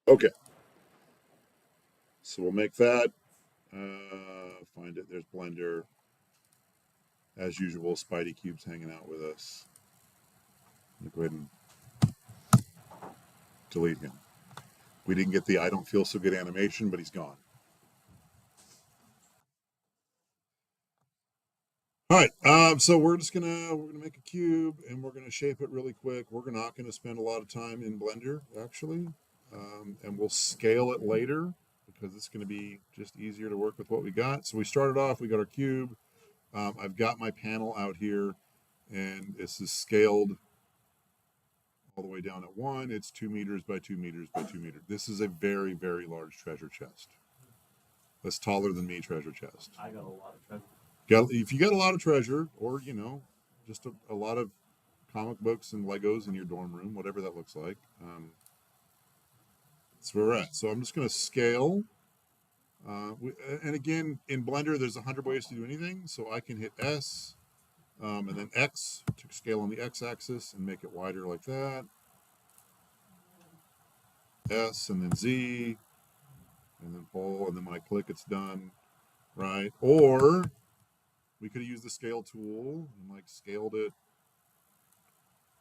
Okay, so we'll make that. Find it. There's Blender. As usual, Spidey Cube's hanging out with us. Let me go ahead and delete him. We didn't get the I don't feel so good animation, but he's gone. All right, so we're gonna make a cube and we're gonna shape it really quick. We're not gonna spend a lot of time in Blender actually, and we'll scale it later because it's gonna be just easier to work with what we got. So we started off. We got our cube. I've got my panel out here, and this is scaled all the way down at 1. It's 2 meters by 2 meters by 2 meters. This is a very, very large treasure chest. That's taller than me treasure chest. I got a lot of treasure. If you got a lot of treasure, or just a lot of comic books and Legos in your dorm room, whatever that looks like, that's where we're at. So I'm just going to scale. And again, in Blender, there's 100 ways to do anything. So I can hit S and then X to scale on the X axis and make it wider like that. S and then Z and then pull, and then when I click, it's done, right? Or we could have used the scale tool and like scaled it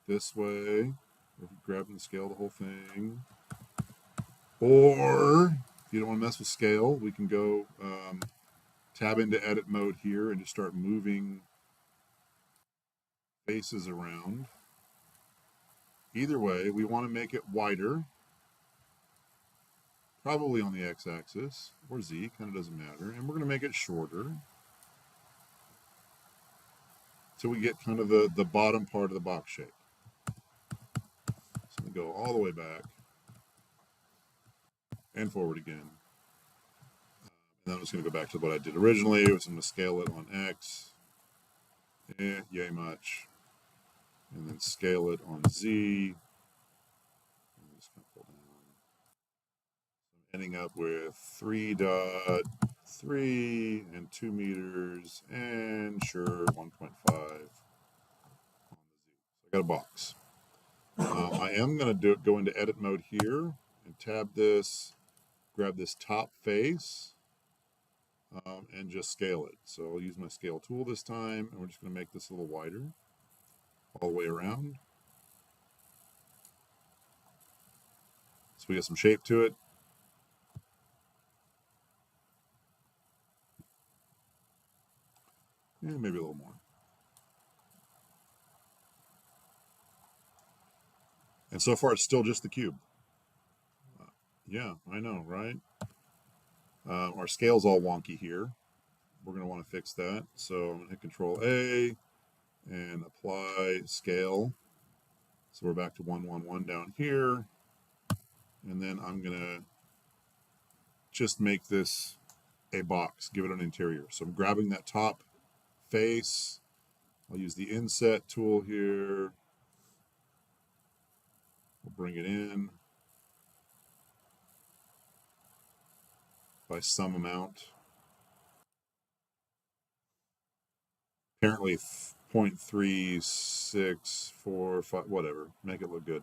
this way, or grab and scale the whole thing. Or if you don't want to mess with scale, we can go tab into edit mode here and just start moving faces around. Either way, we want to make it wider, probably on the x-axis, or z, kind of doesn't matter. And we're going to make it shorter till we get kind of the bottom part of the box shape. So we go all the way back and forward again. And then I'm just going to go back to what I did originally. So I'm going to scale it on X. Yay much. And then scale it on Z. I'm just going to pull down. I'm ending up with 3.3 and 2 meters and sure 1.5 on the Z. So I got a box. I am going to go into edit mode here and tab this, grab this top face, and just scale it. So I'll use my scale tool this time, and we're just going to make this a little wider all the way around. So we got some shape to it. Yeah, maybe a little more. And so far, it's still just the cube. Yeah, I know, right? Our scale's all wonky here. We're going to want to fix that. So I'm going to hit Control A and apply scale. So we're back to 111 down here. And then I'm going to just make this a box, give it an interior. So I'm grabbing that top face. I'll use the inset tool here. We'll bring it in by some amount. Apparently 0.3645, whatever. Make it look good.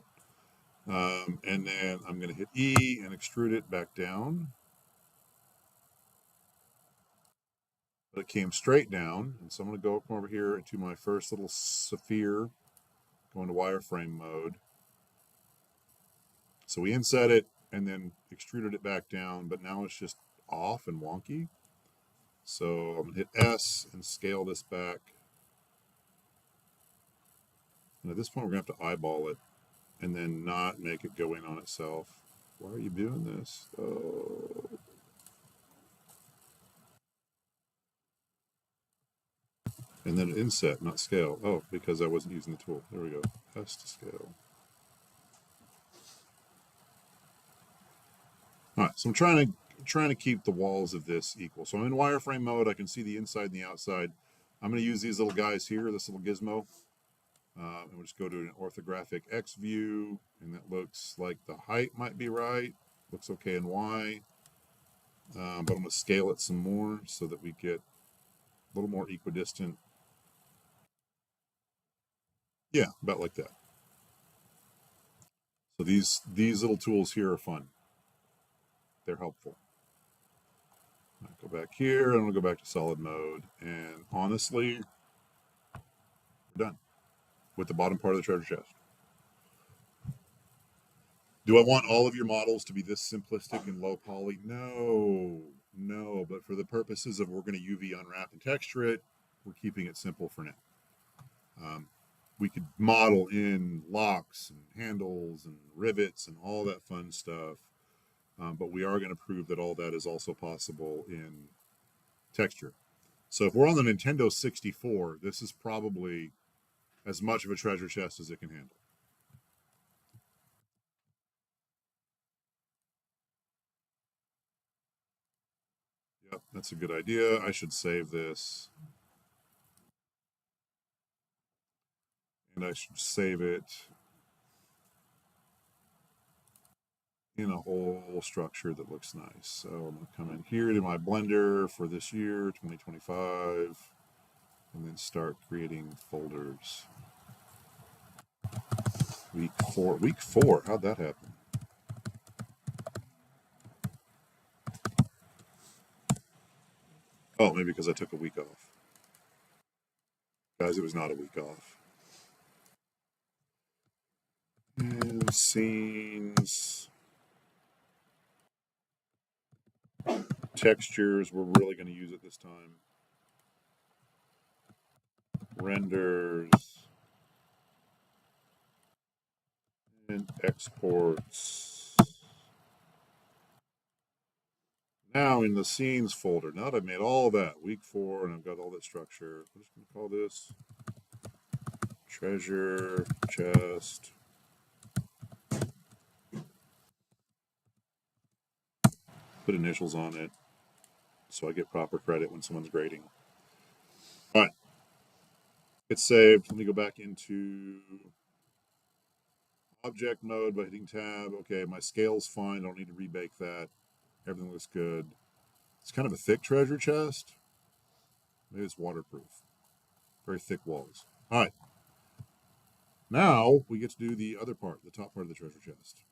And then I'm going to hit E and extrude it back down. But it came straight down. And so I'm going to go over here into my first little sphere, go into wireframe mode. So we inset it and then extruded it back down, but now it's just off and wonky. So I'm going to hit S and scale this back. And at this point, we're going to have to eyeball it and then not make it go in on itself. Why are you doing this? Oh. And then inset, not scale. Oh, because I wasn't using the tool. There we go. S to scale. All right, so I'm trying to keep the walls of this equal. So I'm in wireframe mode. I can see the inside and the outside. I'm going to use these little guys here, this little gizmo. And we'll just go to an orthographic X view, and that looks like the height might be right. Looks okay in Y. But I'm going to scale it some more so that we get a little more equidistant. Yeah, about like that. So these little tools here are fun. they're helpful. I'll go back here and we'll go back to solid mode. And honestly, we're done with the bottom part of the treasure chest. Do I want all of your models to be this simplistic and low poly? No, no. But for the purposes of we're going to UV unwrap and texture it, we're keeping it simple for now. We could model in locks and handles and rivets and all that fun stuff. But we are going to prove that all that is also possible in texture. So if we're on the Nintendo 64, this is probably as much of a treasure chest as it can handle. Yep, that's a good idea. I should save this. And I should save it in a whole structure that looks nice. So I'm going to come in here to my Blender for this year, 2025, and then start creating folders. Week four, how'd that happen? Oh, maybe because I took a week off. Guys, it was not a week off. And scenes, textures, we're really going to use it this time. Renders, and exports. Now in the scenes folder, now that I've made all that, week 4, and I've got all that structure, I'm just going to call this treasure chest. Put initials on it so I get proper credit when someone's grading. All right. It's saved. Let me go back into object mode by hitting tab. Okay, my scale's fine. I don't need to rebake that. Everything looks good. It's kind of a thick treasure chest. Maybe it's waterproof. Very thick walls. All right. Now we get to do the other part, the top part of the treasure chest.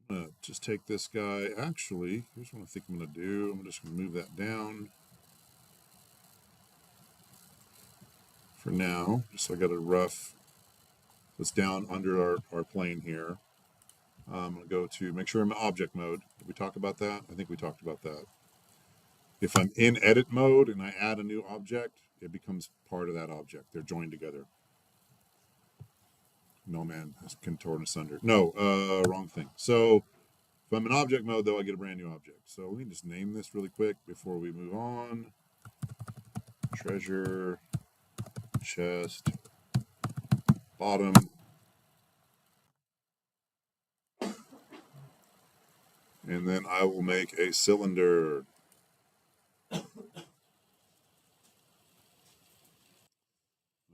I'm going to just take this guy. Actually, here's what I think I'm going to do. I'm just going to move that down for now. Just so I got a rough, it's down under our plane here. I'm going to go to make sure I'm in object mode. Did we talk about that? I think we talked about that. If I'm in edit mode and I add a new object, it becomes part of that object. They're joined together. No, man, can torn asunder. No, wrong thing. So if I'm in object mode, though, I get a brand new object. So let me just name this really quick before we move on. Treasure chest bottom. And then I will make a cylinder.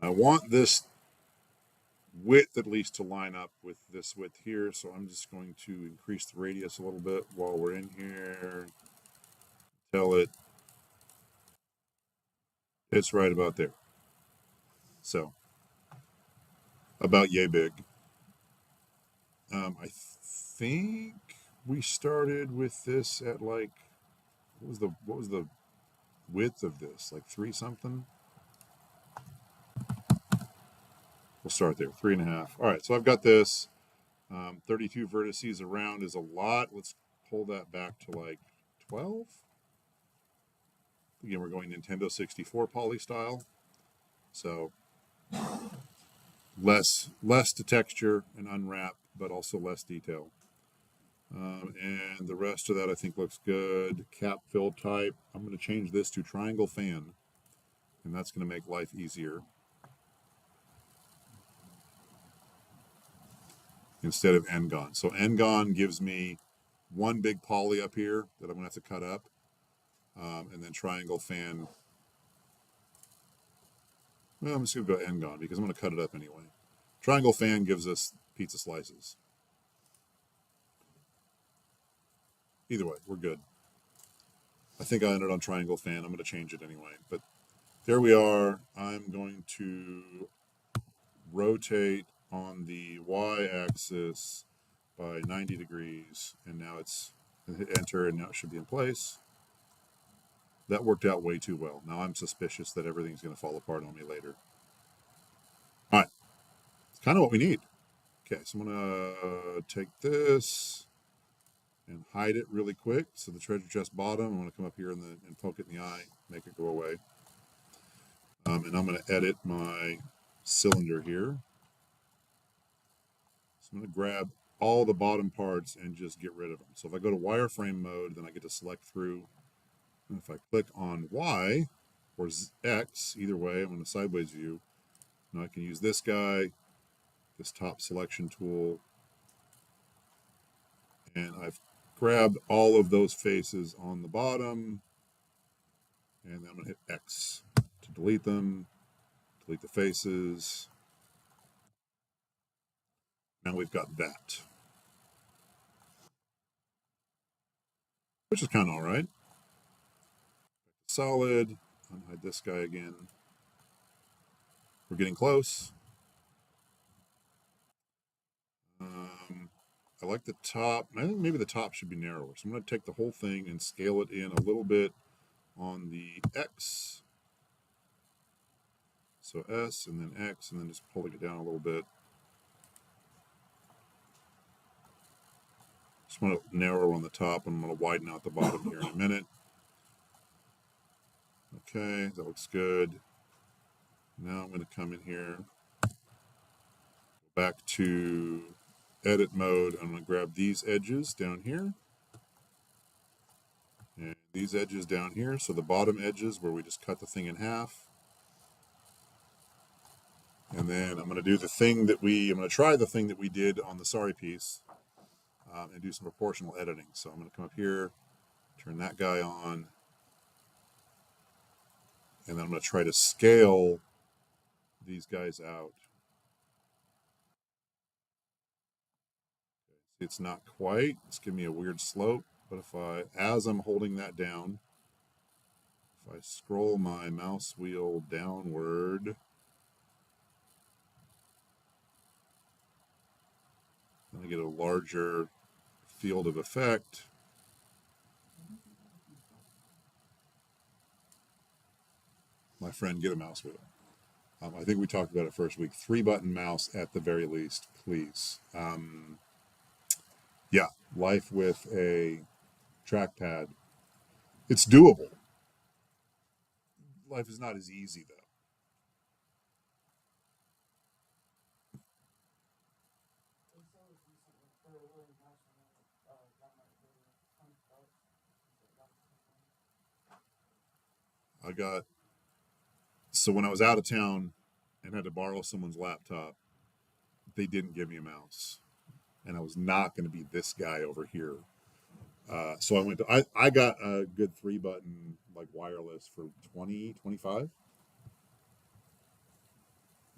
I want this width at least to line up with this width here, so I'm just going to increase the radius a little bit while we're in here. Tell it it's right about there. So about yay big. I think we started with this at like what was the width of this? Like 3 something? We'll start there, 3.5. All right, so I've got this. 32 vertices around is a lot. Let's pull that back to like 12. Again, we're going Nintendo 64 poly style. So less to texture and unwrap, but also less detail. And the rest of that I think looks good. Cap fill type. I'm going to change this to triangle fan, and that's going to make life easier. Instead of N-Gon. So N-Gon gives me one big poly up here that I'm going to have to cut up. And then triangle fan. Well, I'm just going to go N-Gon because I'm going to cut it up anyway. Triangle fan gives us pizza slices. Either way, we're good. I think I ended on triangle fan. I'm going to change it anyway. But there we are. I'm going to rotate on the y-axis by 90 degrees, and now it's hit enter, and now it should be in place. That worked out way too well. Now I'm suspicious that everything's going to fall apart on me later. All right, it's kind of what we need. Okay, so I'm going to take this and hide it really quick. So the treasure chest bottom, I'm going to come up here and poke it in the eye, make it go away. And I'm going to edit my cylinder here. So I'm going to grab all the bottom parts and just get rid of them. So if I go to wireframe mode, then I get to select through. And if I click on Y or X, either way, I'm in a sideways view. Now I can use this guy, this top selection tool, and I've grabbed all of those faces on the bottom, and then I'm going to hit X to delete them, delete the faces. Now we've got that, which is kind of all right. Solid, unhide this guy again. We're getting close. I like the top. I think maybe the top should be narrower. So I'm going to take the whole thing and scale it in a little bit on the X. So S and then X, and then just pulling it down a little bit. Just want to narrow on the top, and I'm going to widen out the bottom here in a minute. Okay, that looks good. Now I'm going to come in here, go back to edit mode. I'm going to grab these edges down here and these edges down here. So the bottom edges where we just cut the thing in half. And then I'm going to do the thing that I'm going to try the thing that we did on the sorry piece and do some proportional editing. So I'm going to come up here, turn that guy on, and then I'm going to try to scale these guys out. It's not quite. It's giving me a weird slope. But as I'm holding that down, if I scroll my mouse wheel downward, then I get a larger field of effect. My friend, get a mouse wheel. I think we talked about it first week. 3-button mouse at the very least, please. Yeah, life with a trackpad. It's doable. Life is not as easy, though. So when I was out of town and had to borrow someone's laptop, they didn't give me a mouse. And I was not going to be this guy over here. So I got a good 3-button, like wireless for 20, 25.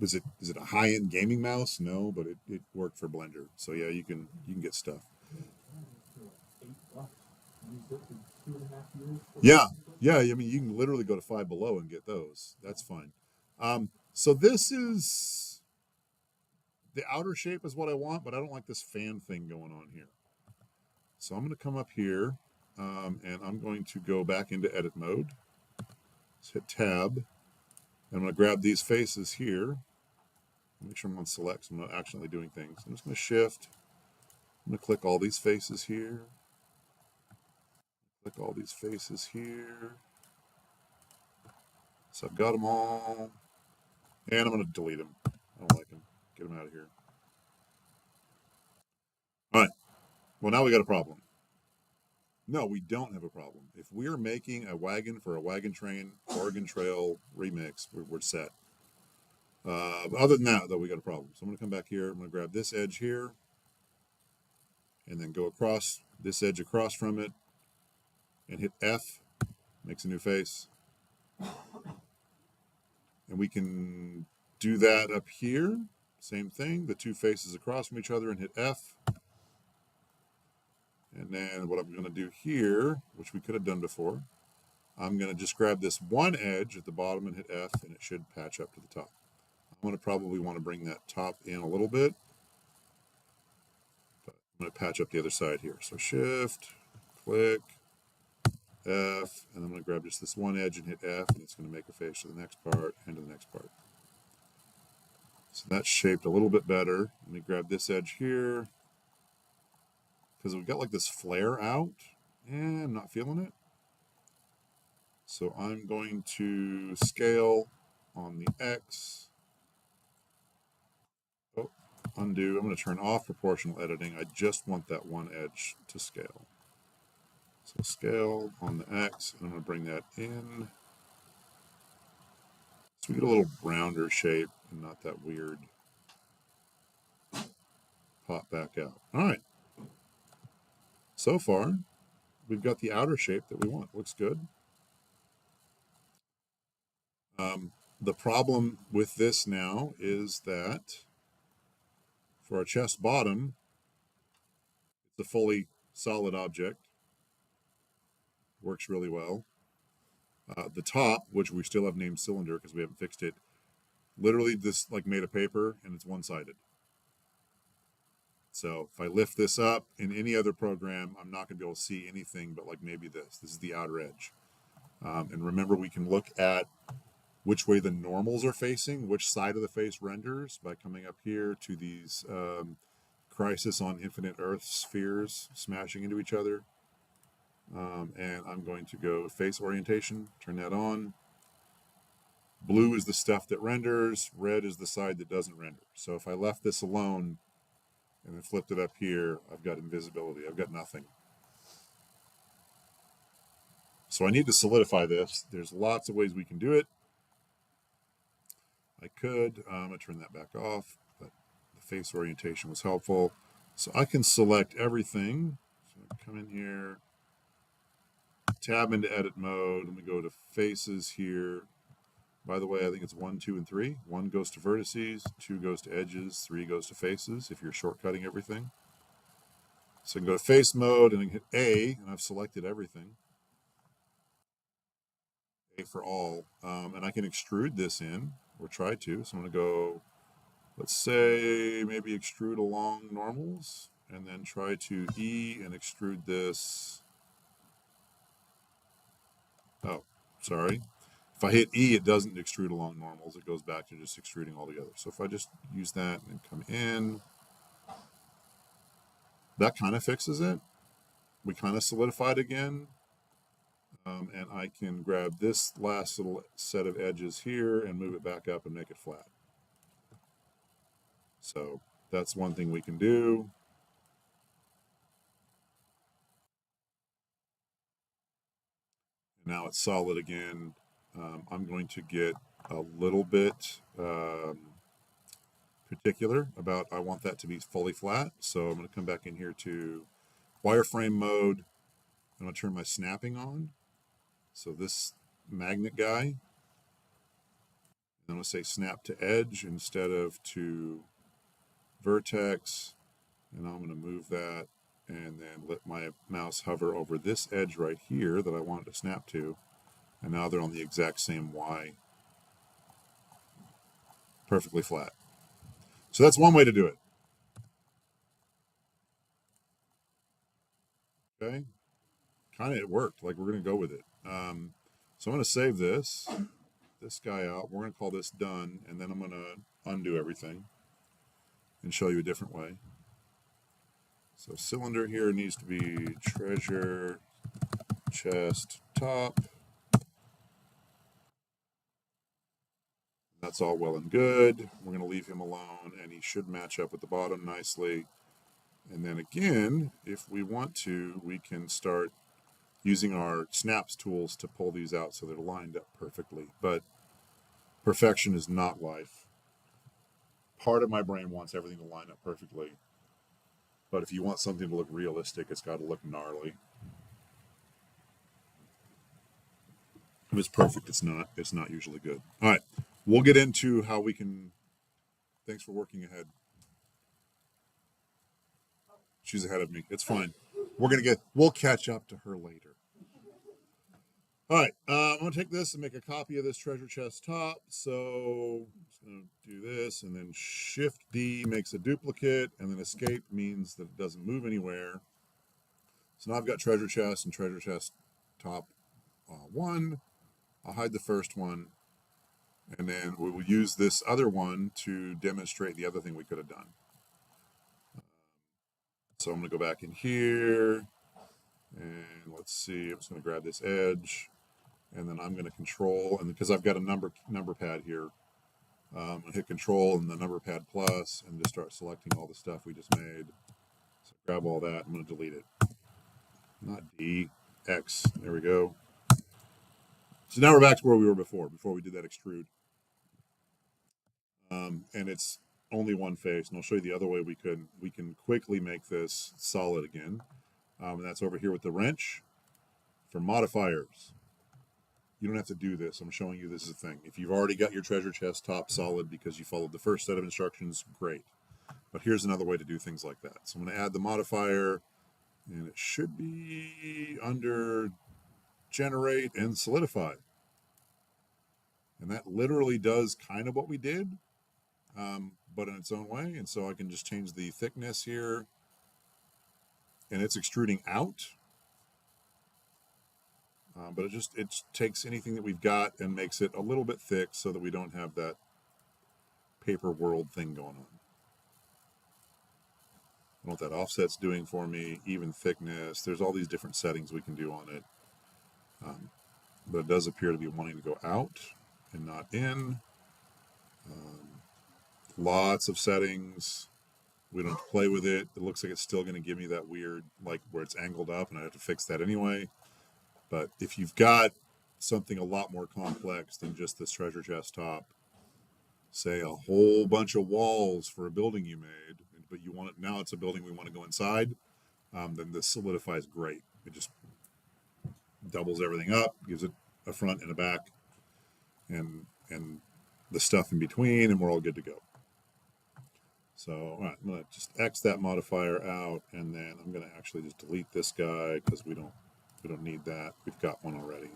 Is it a high-end gaming mouse? No, but it worked for Blender. So yeah, you can get stuff. Yeah, yeah. I mean, you can literally go to Five Below and get those. That's fine. So this is the outer shape is what I want, but I don't like this fan thing going on here. So I'm going to come up here, and I'm going to go back into edit mode. Let's hit tab. And I'm going to grab these faces here. Make sure I'm on select, so I'm not accidentally doing things. I'm just going to shift. I'm going to click all these faces here. Click all these faces here. So I've got them all. And I'm going to delete them. I don't like them. Get them out of here. All right. Well, now we got a problem. No, we don't have a problem. If we're making a wagon for a Wagon Train Oregon Trail remix, we're set. Other than that, though, we got a problem. So I'm going to come back here. I'm going to grab this edge here and then go across this edge across from it and hit F. Makes a new face. And we can do that up here. Same thing. The two faces across from each other and hit F. And then what I'm going to do here, which we could have done before, I'm going to just grab this one edge at the bottom and hit F, and it should patch up to the top. I'm going to probably want to bring that top in a little bit. But I'm going to patch up the other side here. So Shift, click, F, and I'm going to grab just this one edge and hit F, and it's going to make a face to the next part and to the next part. So that's shaped a little bit better. Let me grab this edge here, because we've got like this flare out, and I'm not feeling it. So I'm going to scale on the X. Oh, undo. I'm going to turn off proportional editing. I just want that one edge to scale. So scale on the X, and I'm going to bring that in. So we get a little rounder shape and not that weird pop back out. All right. So far, we've got the outer shape that we want. Looks good. The problem with this now is that for our chest bottom, it's a fully solid object. Works really well. The top, which we still have named cylinder because we haven't fixed it, literally this like made of paper and it's one-sided. So if I lift this up in any other program, I'm not going to be able to see anything but like maybe this. This is the outer edge. And remember, we can look at which way the normals are facing, which side of the face renders by coming up here to these Crisis on Infinite Earth spheres smashing into each other. And I'm going to go face orientation, turn that on. Blue is the stuff that renders, red is the side that doesn't render. So if I left this alone and then flipped it up here, I've got invisibility, I've got nothing. So I need to solidify this. There's lots of ways we can do it. I could, I'm going to turn that back off, but the face orientation was helpful. So I can select everything. So come in here, tab into edit mode, and we go to faces here. By the way, I think it's 1, 2, and 3. 1 goes to vertices, 2 goes to edges, 3 goes to faces if you're shortcutting everything. So I can go to face mode and I can hit A, and I've selected everything. A for all. And I can extrude this in, or try to. So I'm going to go, let's say, maybe extrude along normals, and then try to E and extrude this. Oh, sorry. If I hit E, it doesn't extrude along normals. It goes back to just extruding altogether. So if I just use that and come in, that kind of fixes it. We kind of solidified again. And I can grab this last little set of edges here and move it back up and make it flat. So that's one thing we can do. Now it's solid again. I'm going to get a little bit particular about I want that to be fully flat. So I'm going to come back in here to wireframe mode. I'm going to turn my snapping on. So this magnet guy, and I'm going to say snap to edge instead of to vertex. And I'm going to move that and then let my mouse hover over this edge right here that I want it to snap to. And now they're on the exact same Y. Perfectly flat. So that's one way to do it. Okay. Kind of it worked. Like we're going to go with it. So I'm going to save this guy out. We're going to call this done. And then I'm going to undo everything and show you a different way. So cylinder here needs to be treasure, chest, top. That's all well and good. We're going to leave him alone, and he should match up with the bottom nicely. And then again, if we want to, we can start using our snaps tools to pull these out so they're lined up perfectly. But perfection is not life. Part of my brain wants everything to line up perfectly. But if you want something to look realistic, it's got to look gnarly. If it's perfect, it's not usually good. All right, we'll get into how we can. Thanks for working ahead. She's ahead of me. It's fine. We'll catch up to her later. All right, I'm going to take this and make a copy of this treasure chest top. So I'm just going to do this, and then Shift D makes a duplicate, and then Escape means that it doesn't move anywhere. So now I've got treasure chest and treasure chest top 1. I'll hide the first one, and then we will use this other one to demonstrate the other thing we could have done. So I'm going to go back in here, and let's see. I'm just going to grab this edge, and then I'm going to control, and because I've got a number pad here, I'm going to hit Control and the number pad plus, and just start selecting all the stuff we just made. So grab all that. I'm going to delete it. Not D, X. There we go. So now we're back to where we were before we did that extrude. And it's only one face, and I'll show you the other way we can quickly make this solid again. And that's over here with the wrench. For modifiers, you don't have to do this. I'm showing you this is a thing. If you've already got your treasure chest top solid because you followed the first set of instructions, great. But here's another way to do things like that. So I'm going to add the modifier, and it should be under generate and solidify. And that literally does kind of what we did, but in its own way. And so I can just change the thickness here, and it's extruding out. But it takes anything that we've got and makes it a little bit thick so that we don't have that paper world thing going on. I don't know what that offset's doing for me, even thickness. There's all these different settings we can do on it. But it does appear to be wanting to go out and not in. Lots of settings. We don't play with it. It looks like it's still going to give me that weird, like where it's angled up, and I have to fix that anyway. But if you've got something a lot more complex than just this treasure chest top, say a whole bunch of walls for a building you made, but you want it now, it's a building we want to go inside, then this solidifies great. It just doubles everything up, gives it a front and a back, and the stuff in between, and we're all good to go. So all right, I'm going to just X that modifier out, and then I'm going to actually just delete this guy because we don't need that. We've got one already.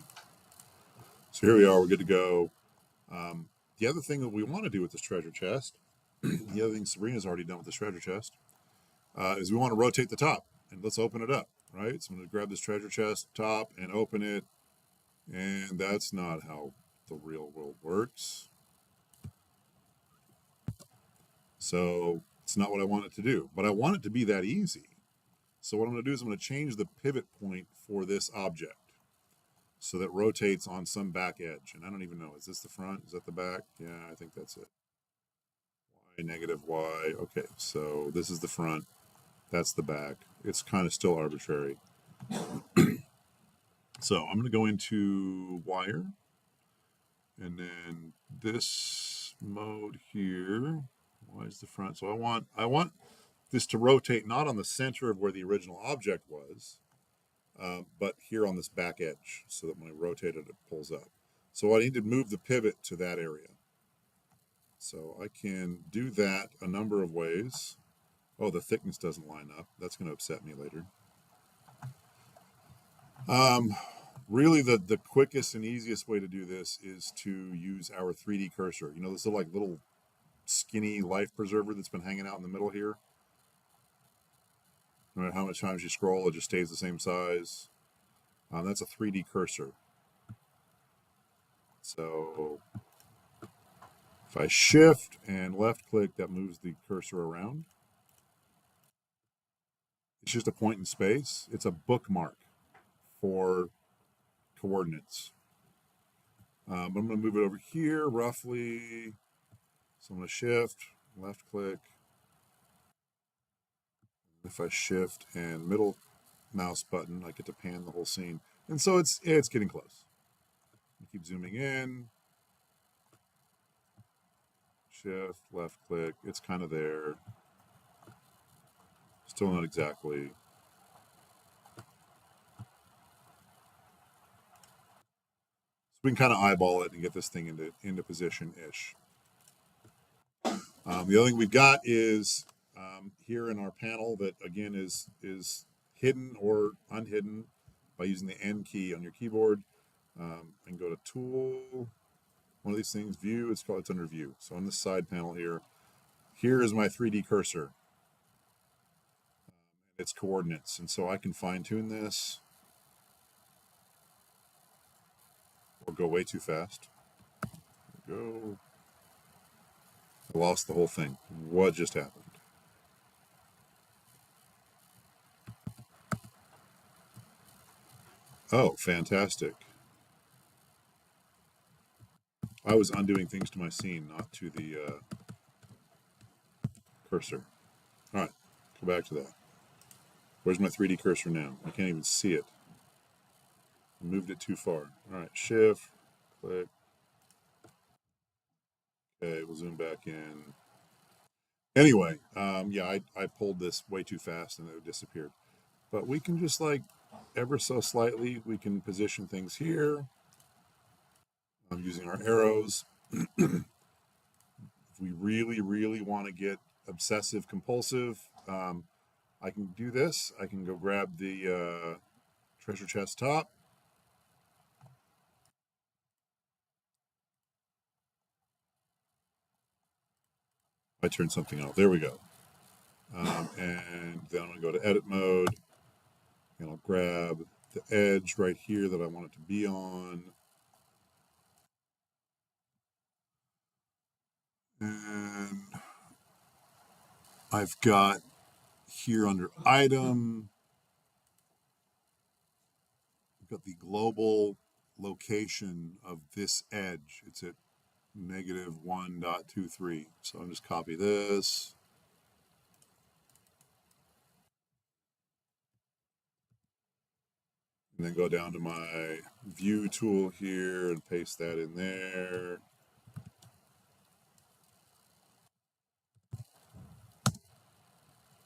So here we are. We're good to go. The other thing that we want to do with this treasure chest, the other thing Sabrina's already done with this treasure chest, is we want to rotate the top. And let's open it up, right? So I'm going to grab this treasure chest top and open it. And that's not how the real world works. So it's not what I want it to do. But I want it to be that easy. So what I'm going to do is I'm going to change the pivot point for this object so that it rotates on some back edge. And I don't even know, is this the front? Is that the back? Yeah, I think that's it. Y, negative Y. Okay, so this is the front. That's the back. It's kind of still arbitrary. So I'm going to go into wire. And then this mode here, why is the front? So I want this to rotate not on the center of where the original object was, but here on this back edge, so that when I rotate it, it pulls up. So I need to move the pivot to that area. So I can do that a number of ways. Oh, the thickness doesn't line up. That's going to upset me later. Really, the quickest and easiest way to do this is to use our 3D cursor. You know, this little skinny life preserver that's been hanging out in the middle here. No matter how much times you scroll, it just stays the same size. That's a 3D cursor. So if I shift and left click, that moves the cursor around. It's just a point in space. It's a bookmark for coordinates. But I'm going to move it over here roughly. So I'm going to shift, left click. If I shift and middle mouse button, I get to pan the whole scene. And so it's getting close. Keep zooming in. Shift, left click. It's kind of there. Still not exactly. So we can kind of eyeball it and get this thing into position-ish. The other thing we've got is here in our panel that, again, is hidden or unhidden by using the N key on your keyboard. I can go to Tool, one of these things, View. It's under View. So on this side panel here, here is my 3D cursor, its coordinates, and so I can fine tune this or go way too fast. Go. I lost the whole thing. What just happened? Oh, fantastic. I was undoing things to my scene, not to the cursor. All right, go back to that. Where's my 3D cursor now? I can't even see it. I moved it too far. All right, Shift, click. Okay, we'll zoom back in. Anyway, yeah, I pulled this way too fast and it disappeared. But we can just like ever so slightly, we can position things here. I'm using our arrows. If we really, really want to get obsessive compulsive, I can do this. I can go grab the treasure chest top. I turned something off. There we go. And then I'm going to go to edit mode. And I'll grab the edge right here that I want it to be on. And I've got here under item, I've got the global location of this edge. It's at -1.23. So I'll just copy this. And then go down to my view tool here and paste that in there.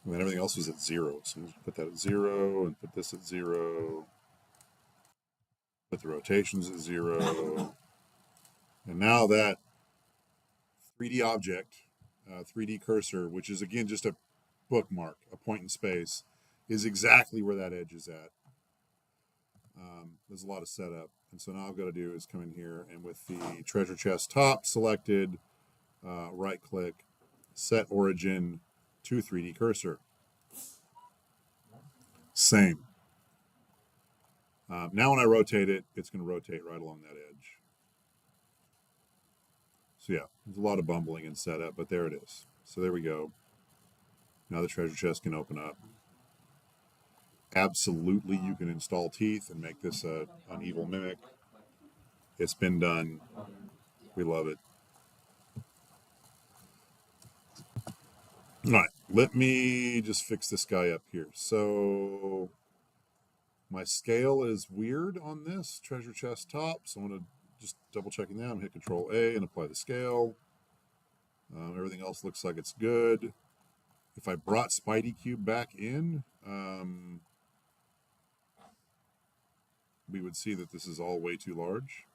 And then everything else was at 0. So I'm just put that at 0 and put this at 0. Put the rotations at 0. And now that 3D object, 3D cursor, which is again just a bookmark, a point in space, is exactly where that edge is at. There's a lot of setup. And so now all I've got to do is come in here and with the treasure chest top selected, right click, set origin to 3D cursor. Same. Now when I rotate it, it's going to rotate right along that edge. So yeah, there's a lot of bumbling and setup, but there it is. So there we go. Now the treasure chest can open up. Absolutely, you can install teeth and make this an evil mimic. It's been done. We love it. All right, let me just fix this guy up here. So my scale is weird on this treasure chest top. So I'm going to just double checking that. I'm going to hit Control A and apply the scale. Everything else looks like it's good. If I brought Spidey Cube back in, we would see that this is all way too large.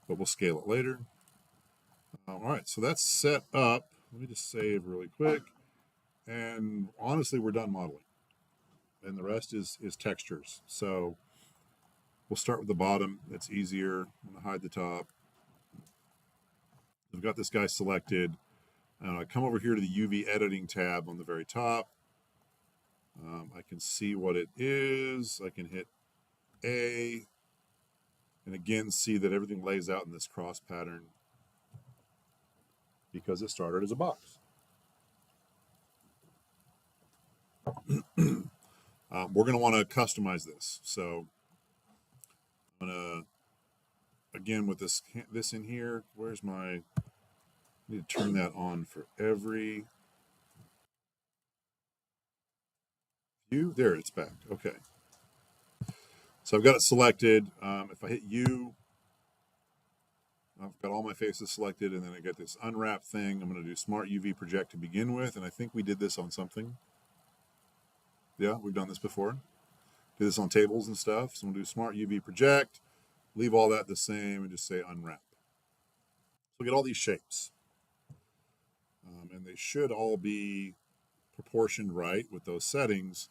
But we'll scale it later. All right, so that's set up. Let me just save really quick. And honestly, we're done modeling. And the rest is textures. So we'll start with the bottom. That's easier. I'm going to hide the top. I've got this guy selected. I come over here to the UV editing tab on the very top. I can see what it is. I can hit A. And again, see that everything lays out in this cross pattern because it started as a box. We're going to want to customize this. So I'm going to, again, with this in here, where's my, I need to turn that on for every view. There, it's back. Okay. So I've got it selected. If I hit U, I've got all my faces selected, and then I got this unwrap thing. I'm going to do Smart UV Project to begin with, and I think we did this on something. Yeah, we've done this before. Do this on tables and stuff. So I'm going to do Smart UV Project, leave all that the same, and just say unwrap. So we get all these shapes. And they should all be proportioned right with those settings.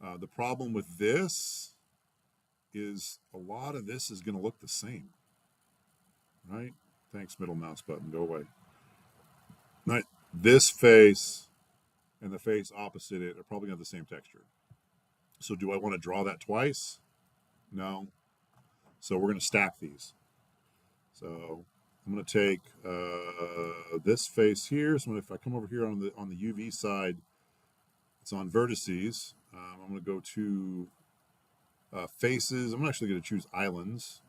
The problem with this is a lot of this is going to look the same, right? Thanks, middle mouse button. Go away. Right. This face and the face opposite it are probably going to have the same texture. So do I want to draw that twice? No. So we're going to stack these. So I'm going to take this face here. So if I come over here on the UV side, it's on vertices. I'm going to go to faces. I'm actually going to choose islands.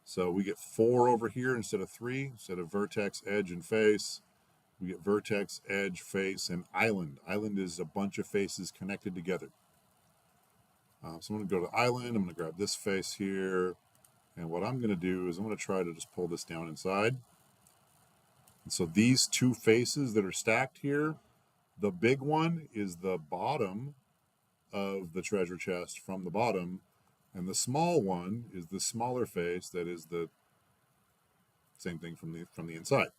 So we get 4 over here instead of 3. Instead of vertex, edge, and face, we get vertex, edge, face, and island. Island is a bunch of faces connected together. So I'm going to go to island. I'm going to grab this face here. And what I'm going to do is I'm going to try to just pull this down inside. And so these 2 faces that are stacked here, the big one is the bottom of the treasure chest from the bottom, and the small one is the smaller face that is the same thing from the inside.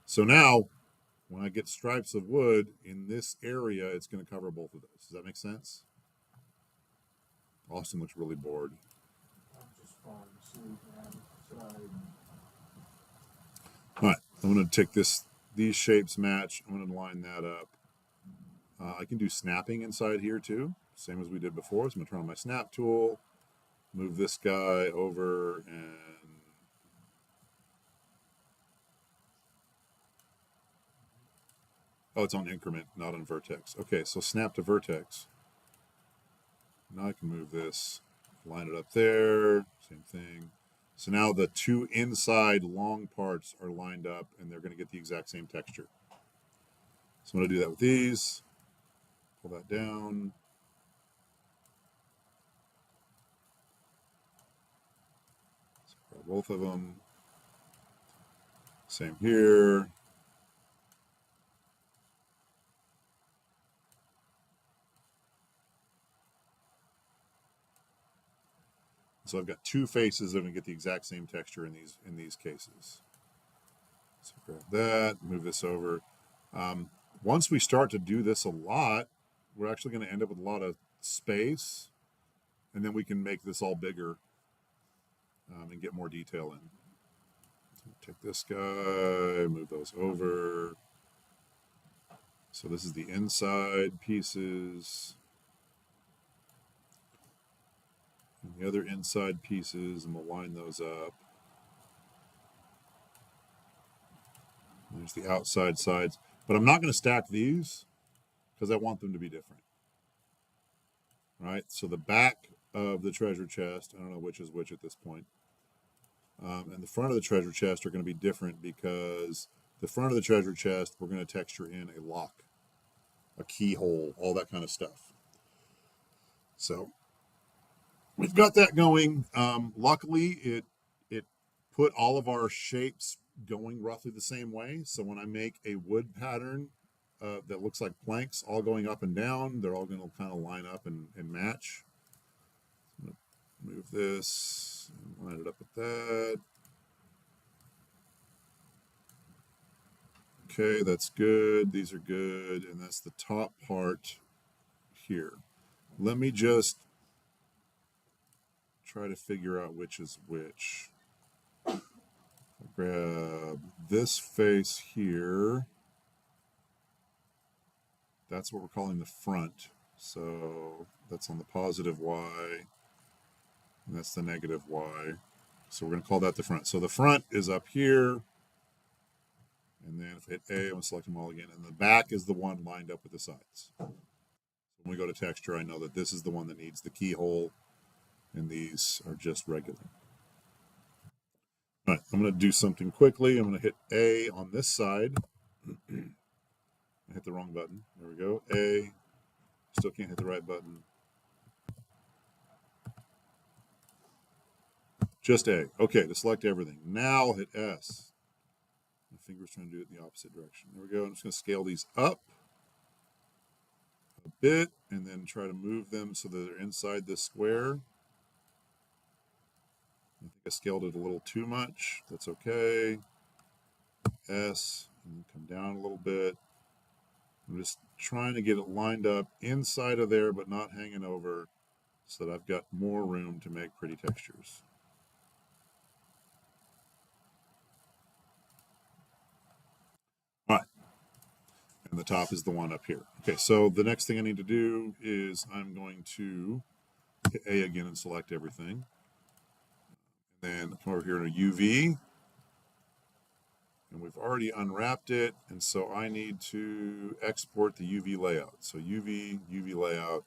So now when I get stripes of wood in this area, it's going to cover both of those. Does that make sense? Austin looks really bored. I'm just falling asleep, man. All right, I'm going to take these shapes match. I'm going to line that up. I can do snapping inside here too, same as we did before. So I'm going to turn on my snap tool, move this guy over, and oh, it's on increment, not on vertex. Okay, so snap to vertex. Now I can move this, line it up there, same thing. So now the 2 inside long parts are lined up and they're going to get the exact same texture. So I'm going to do that with these. Pull that down. So grab both of them. Same here. So I've got 2 faces that are going to get the exact same texture in these cases. So grab that, move this over. Once we start to do this a lot, we're actually going to end up with a lot of space, and then we can make this all bigger and get more detail in. So take this guy, move those over. So this is the inside pieces. And the other inside pieces, and we'll line those up. And there's the outside sides. But I'm not going to stack these because I want them to be different. Right? So the back of the treasure chest, I don't know which is which at this point, and the front of the treasure chest are going to be different because the front of the treasure chest, we're going to texture in a lock, a keyhole, all that kind of stuff. So we've got that going. Luckily, it put all of our shapes going roughly the same way. So when I make a wood pattern that looks like planks all going up and down, they're all going to kind of line up and match. I'm going to move this and line it up with that. Okay, that's good. These are good. And that's the top part here. Let me just try to figure out which is which. Grab this face here. That's what we're calling the front. So that's on the positive Y. And that's the negative Y. So we're going to call that the front. So the front is up here. And then if I hit A, I'm going to select them all again. And the back is the one lined up with the sides. So when we go to texture, I know that this is the one that needs the keyhole. And these are just regular. All right, I'm going to do something quickly. I'm going to hit A on this side. I hit the wrong button. There we go. A. Still can't hit the right button. Just A. Okay, to select everything. Now I'll hit S. My finger's trying to do it in the opposite direction. There we go. I'm just going to scale these up a bit and then try to move them so that they're inside this square. I think I scaled it a little too much. That's okay. S, and come down a little bit. I'm just trying to get it lined up inside of there, but not hanging over, so that I've got more room to make pretty textures. All right. And the top is the one up here. Okay, so the next thing I need to do is I'm going to hit A again and select everything. And then come over here to UV. And we've already unwrapped it, and so I need to export the UV layout. So UV layout.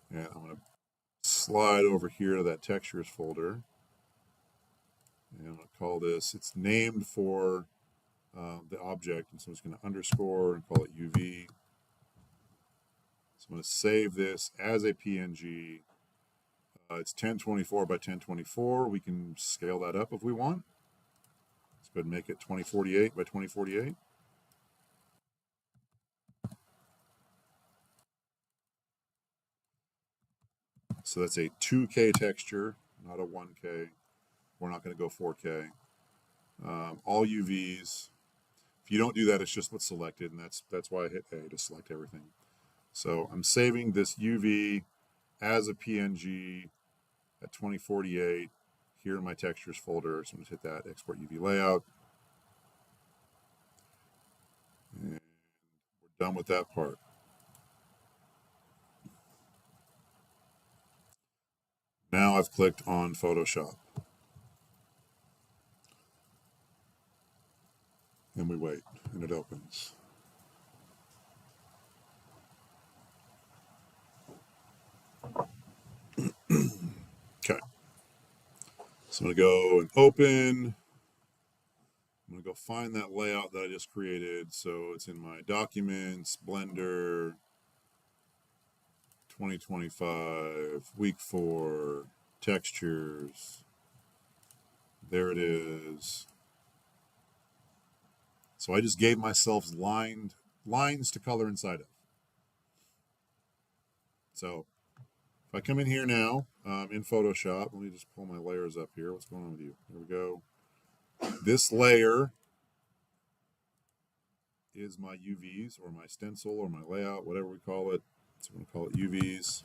And I'm going to slide over here to that textures folder. And I'm going to call this, it's named for the object, and so I'm just going to underscore and call it UV. So I'm going to save this as a PNG. It's 1024 by 1024. We can scale that up if we want. Let's go ahead and make it 2048 by 2048. So that's a 2K texture, not a 1K. We're not going to go 4K. All UVs. If you don't do that, it's just what's selected, and that's why I hit A to select everything. So I'm saving this UV as a PNG at 2048 here in my textures folder. So I'm going to hit that export UV layout. And we're done with that part. Now I've clicked on Photoshop. And we wait, and it opens. Okay. So I'm going to go and open. I'm going to go find that layout that I just created. So it's in my documents, Blender, 2025, week 4, textures. There it is. So I just gave myself lines to color inside of. So if I come in here now in Photoshop, let me just pull my layers up here. What's going on with you? There we go. This layer is my UVs or my stencil or my layout, whatever we call it. So I'm going to call it UVs.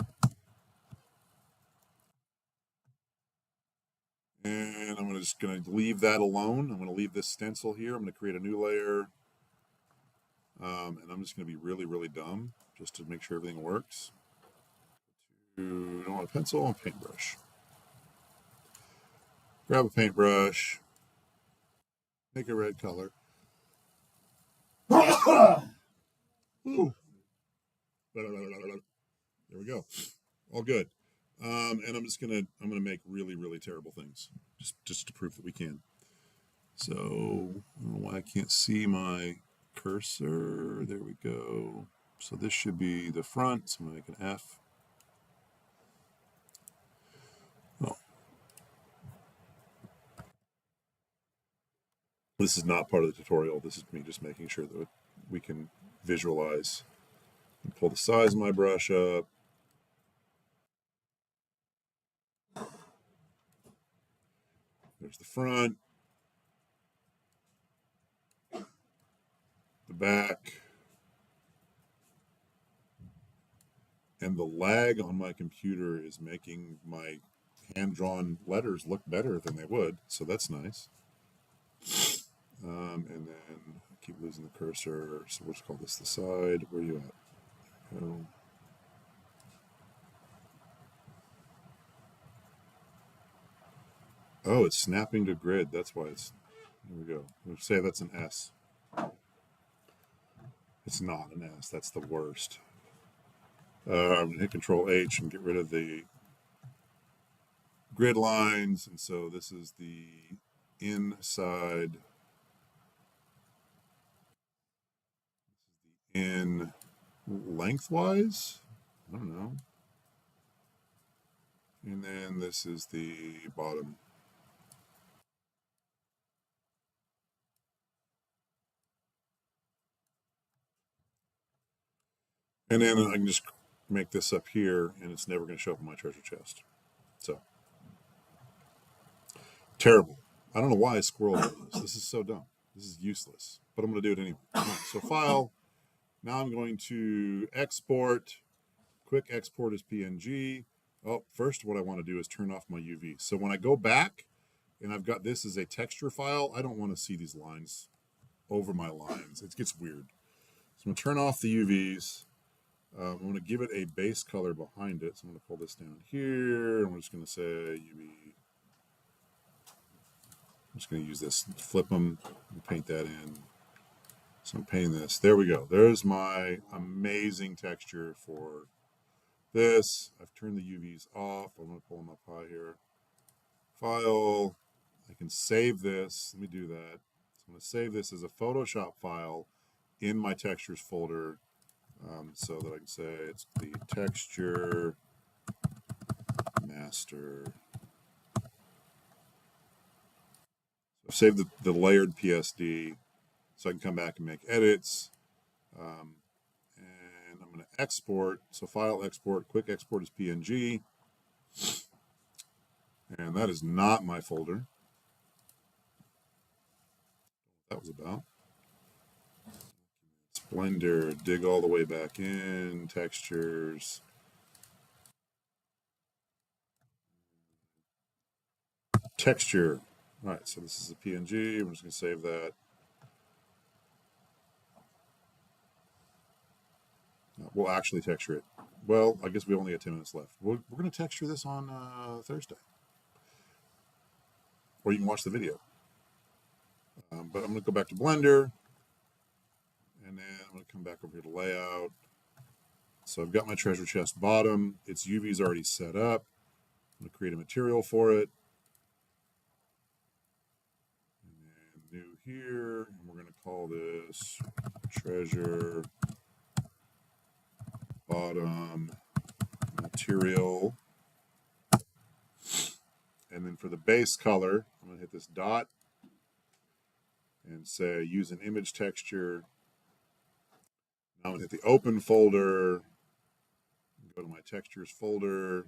And I'm just going to leave that alone. I'm going to leave this stencil here. I'm going to create a new layer. And I'm just going to be really, really dumb just to make sure everything works. I don't want a pencil, a paintbrush. Grab a paintbrush. Make a red color. Ooh. There we go. All good. And I'm gonna make really, really terrible things just to prove that we can. So I don't know why I can't see my cursor. There we go. So this should be the front. So I'm gonna make an F. Oh. This is not part of the tutorial. This is me just making sure that we can visualize and pull the size of my brush up. There's the front, the back, and the lag on my computer is making my hand-drawn letters look better than they would, so that's nice. And then I keep losing the cursor, so we'll just call this the side. Where are you at? Go. Oh, it's snapping to grid. That's why it's. Here we go. We'll say that's an S. It's not an S. That's the worst. I'm going to hit Control H and get rid of the grid lines. And so this is the inside. In lengthwise? I don't know. And then this is the bottom. And then I can just make this up here, and it's never going to show up in my treasure chest. So, terrible. I don't know why I squirreled on this. This is so dumb. This is useless. but I'm going to do it anyway. All right, so file. Now I'm going to export. Quick export as PNG. Oh, first what I want to do is turn off my UV. So when I go back and I've got this as a texture file, I don't want to see these lines over my lines. It gets weird. So I'm going to turn off the UVs. I'm going to give it a base color behind it. So I'm going to pull this down here, and we're just going to say UV. I'm just going to use this, flip them, and paint that in. So I'm painting this. There we go. There's my amazing texture for this. I've turned the UVs off. I'm going to pull them up high here. File. I can save this. Let me do that. So I'm going to save this as a Photoshop file in my textures folder, so that I can say it's the texture master. So I've saved the layered PSD so I can come back and make edits. And I'm going to export. So file export, quick export as PNG. And that is not my folder. That was about. Blender, dig all the way back in, textures. Texture. All right, so this is a PNG. I'm just going to save that. We'll actually texture it. Well, I guess we only have 10 minutes left. We're going to texture this on Thursday. Or you can watch the video. But I'm going to go back to Blender. And then I'm going to come back over here to layout. So I've got my treasure chest bottom. Its UV is already set up. I'm going to create a material for it. And then new here. And we're going to call this treasure bottom material. And then for the base color, I'm going to hit this dot and say use an image texture. Now I'm going to hit the open folder, go to my textures folder,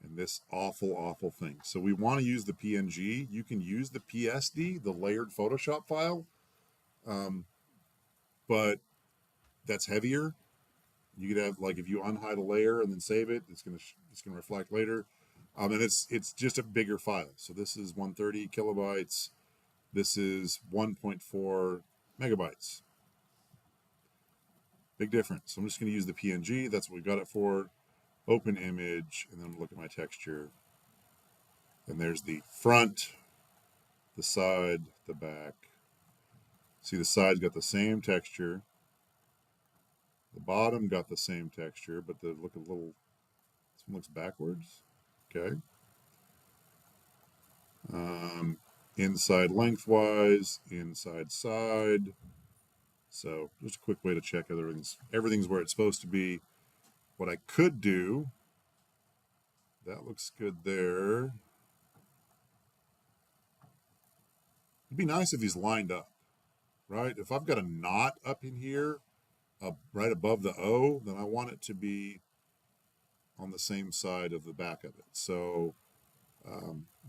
and this awful thing. So we want to use the PNG. You can use the PSD, the layered Photoshop file, but that's heavier. You could have, like, if you unhide a layer and then save it, it's gonna reflect later, and it's just a bigger file. So this is 130 kilobytes. This is 1.4 megabytes. Big difference. So I'm just going to use the PNG. That's what we got it for. Open image, and then look at my texture. And there's the front, the side, the back. See, the side's got the same texture. The bottom got the same texture, but the look a little. This one looks backwards. Okay. Inside lengthwise, inside side. So just a quick way to check everything's where it's supposed to be. What I could do, that looks good there. It'd be nice if these lined up, right? If I've got a knot up in here, right above the O, then I want it to be on the same side of the back of it. So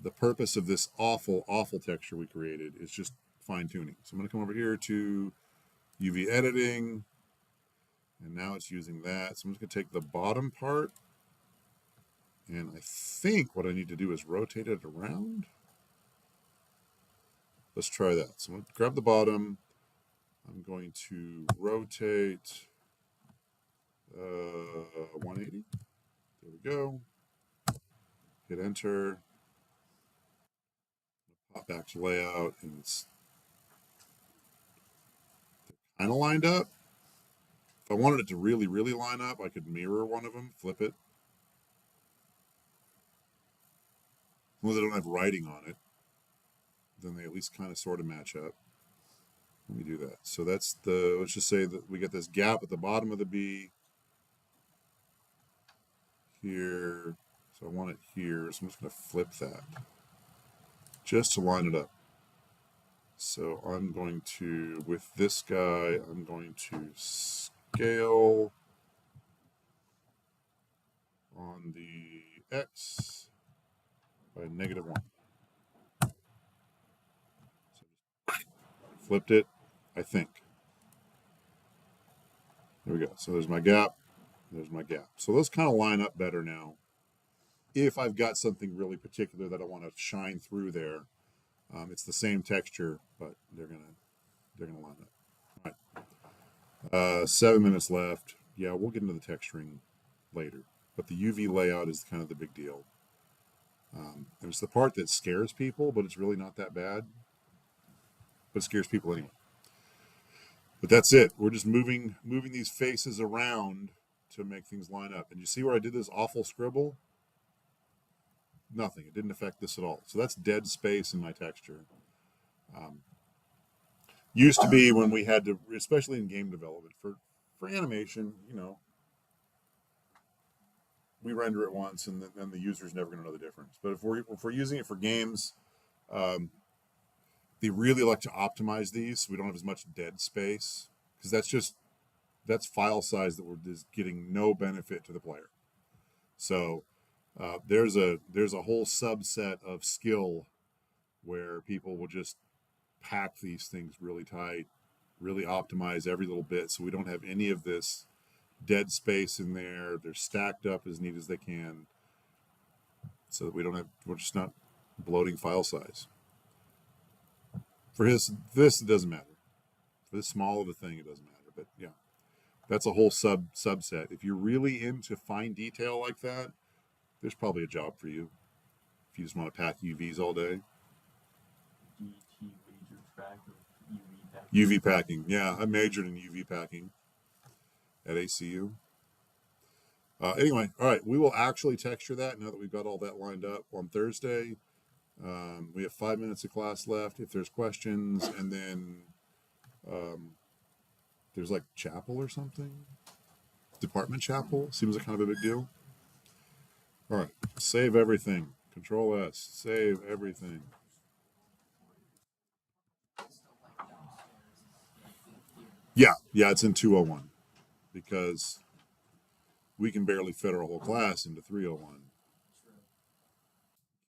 the purpose of this awful texture we created is just fine tuning. So I'm going to come over here to UV editing, and now it's using that. So I'm just going to take the bottom part, and I think what I need to do is rotate it around. Let's try that. So I'm going to grab the bottom. I'm going to rotate 180. There we go. Hit enter. Pop back to layout, and it's kind of lined up. If I wanted it to really line up, I could mirror one of them, flip it. As long as I don't have writing on it, then they at least kind of sort of match up. Let me do that. So that's let's just say that we get this gap at the bottom of the B here. So I want it here. So I'm just going to flip that just to line it up. So I'm going to, with this guy, I'm going to scale on the X by -1. So flipped it. I think. There we go. So there's my gap. There's my gap. So those kind of line up better now. If I've got something really particular that I want to shine through there, it's the same texture, but they're gonna line up. All right. 7 minutes left. Yeah, we'll get into the texturing later, but the UV layout is kind of the big deal. And it's the part that scares people, but it's really not that bad. But it scares people anyway. But that's it. We're just moving these faces around to make things line up. And you see where I did this awful scribble? Nothing. It didn't affect this at all. So that's dead space in my texture. Used to be when we had to, especially in game development, for animation, you know, we render it once and then the user's never going to know the difference. But if we're using it for games, they really like to optimize these so we don't have as much dead space, because that's file size that we're just getting no benefit to the player. So there's a whole subset of skill where people will just pack these things really tight, really optimize every little bit so we don't have any of this dead space in there. They're stacked up as neat as they can so that we're just not bloating file size. For this it doesn't matter. For this small of a thing, it doesn't matter. But yeah, that's a whole subset. If you're really into fine detail like that, there's probably a job for you. If you just want to pack UVs all day. DET major track of UV packing. UV packing. Yeah, I majored in UV packing at ACU. Anyway, all right, we will actually texture that now that we've got all that lined up on Thursday. We have 5 minutes of class left. If there's questions, and then there's like chapel or something. Department chapel seems like kind of a big deal. All right, save everything. Control S. Save everything. Yeah, it's in 201 because we can barely fit our whole class into 301.